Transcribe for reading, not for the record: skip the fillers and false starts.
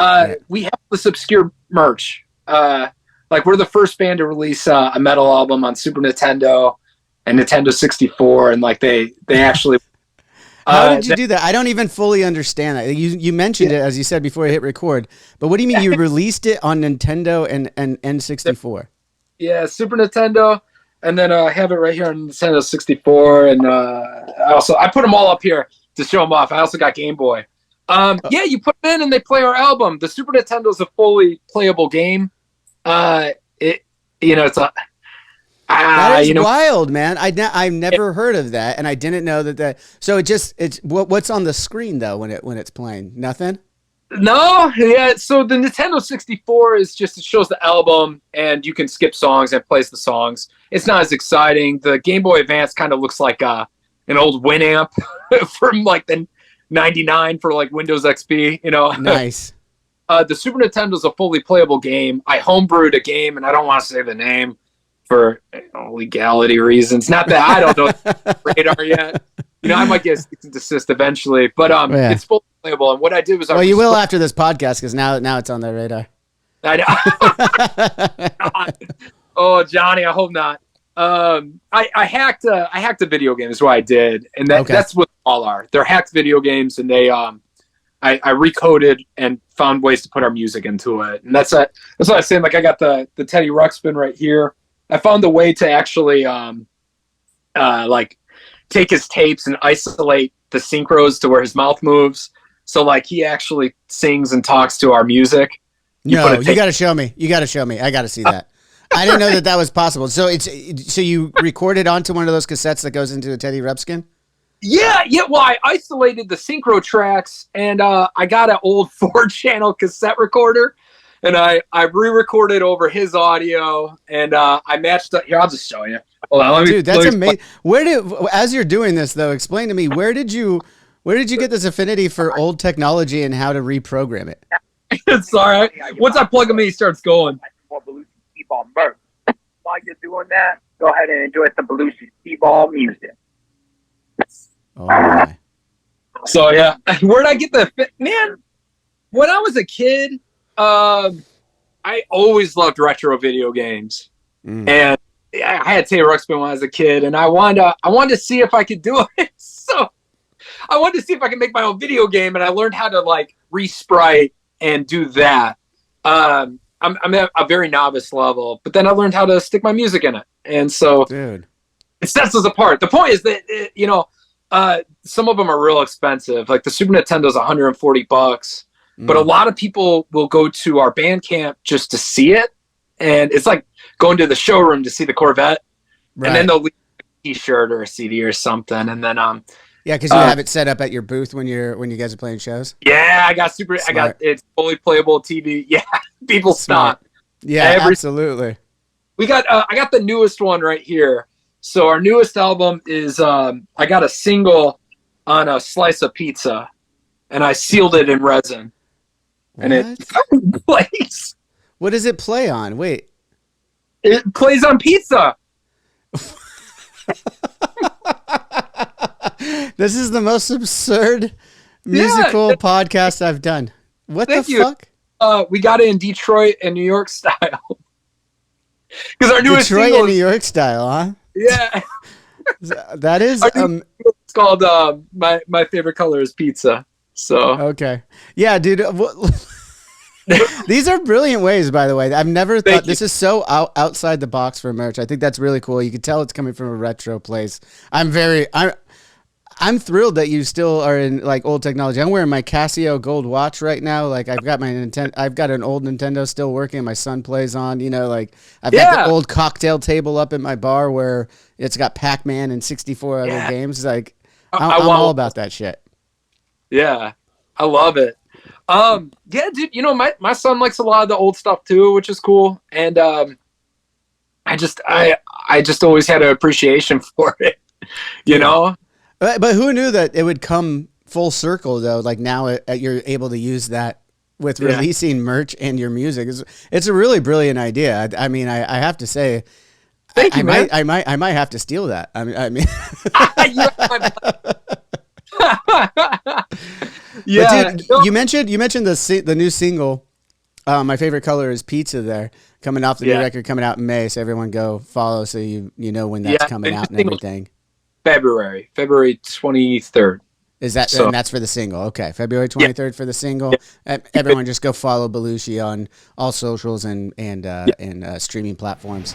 Right. We have this obscure merch. Like we're the first band to release a metal album on Super Nintendo and Nintendo 64, and like they actually. How did you do that? I don't even fully understand that. You mentioned it, as you said, before I hit record. But what do you mean you released it on Nintendo and N64? Yeah, Super Nintendo, and then I have it right here on Nintendo 64, and I put them all up here to show them off. I also got Game Boy. Yeah, you put them in and they play our album. The Super Nintendo is a fully playable game. It's a that is wild, man. I've never heard of that, and I didn't know that. So it's what's on the screen though when it's playing? Nothing. No, yeah. So the Nintendo 64 is just, it shows the album and you can skip songs and plays the songs. It's not as exciting. The Game Boy Advance kind of looks like an old Winamp from like the 99 for like Windows XP, Nice. The Super Nintendo is a fully playable game. I homebrewed a game, and I don't want to say the name for legality reasons. Not that I don't know radar yet. I might get cease and desist eventually, but it's fully playable. And what I did was, you will after this podcast, because now it's on the radar. I know. Oh, Johnny, I hope not. I hacked a video game is what I did, and that's what all are. They're hacked video games, and they I recoded and found ways to put our music into it, and that's what I was saying. Like I got the Teddy Ruxpin right here. I found a way to actually like take his tapes and isolate the synchros to where his mouth moves, so like he actually sings and talks to our music. You got to show me. I got to see that. I didn't know that was possible. So you recorded onto one of those cassettes that goes into a Teddy Ruxpin? Yeah. Well, I isolated the synchro tracks, and I got an old 4-channel cassette recorder, and I re-recorded over his audio, and I matched up. Here, I'll just show you. Hold on, dude, that's amazing. As you're doing this though, explain to me where did you get this affinity for old technology and how to reprogram it? It's all right. Once I plug him in, he starts going. Ball merch. While you're doing that, go ahead and enjoy some Belushi T-ball music. Oh my. So yeah, where'd I get the man? When I was a kid, I always loved retro video games, and I had Teddy Ruxpin when I was a kid, and I wanted to see if I could do it. So I wanted to see if I could make my own video game, and I learned how to like resprite and do that. I'm at a very novice level, but then I learned how to stick my music in it. And so dude, it sets us apart. The point is that, some of them are real expensive. Like the Super Nintendo is $140, but a lot of people will go to our Bandcamp just to see it. And it's like going to the showroom to see the Corvette. Right. And then they'll leave a t-shirt or a CD or something. And then, yeah, because you have it set up at your booth when you guys are playing shows. Yeah, it's fully playable TV. Yeah, people stop. Yeah, absolutely. I got the newest one right here. So our newest album is I got a single on a slice of pizza, and I sealed it in resin, and it plays. What does it play on? Wait, it plays on pizza. This is the most absurd musical podcast I've done. What the fuck? We got it in Detroit and New York style. Because our newest Detroit single and New York style, huh? Yeah. That is it's called my favorite color is pizza. So okay. Yeah, dude. These are brilliant ways, by the way. I've never thought this is so outside the box for merch. I think that's really cool. You can tell it's coming from a retro place. I'm thrilled that you still are in like old technology. I'm wearing my Casio gold watch right now. Like I've got I've got an old Nintendo still working. My son plays on, like I've got the old cocktail table up at my bar where it's got Pac-Man and 64 other games. Like I'm all about that shit. Yeah. I love it. Yeah, dude, my son likes a lot of the old stuff too, which is cool. And, I just always had an appreciation for it, know? But who knew that it would come full circle though? Like now you're able to use that with releasing merch and your music. It's a really brilliant idea. I mean, I have to say, I might have to steal that. I mean, Yeah. But dude, you mentioned the new single. My favorite color is pizza. There, coming off the new record coming out in May. So everyone go follow so you know when that's coming out and everything. February 23rd. Is that and that's for the single? Okay, February 23rd for the single. Everyone just go follow Belushi on all socials and streaming platforms.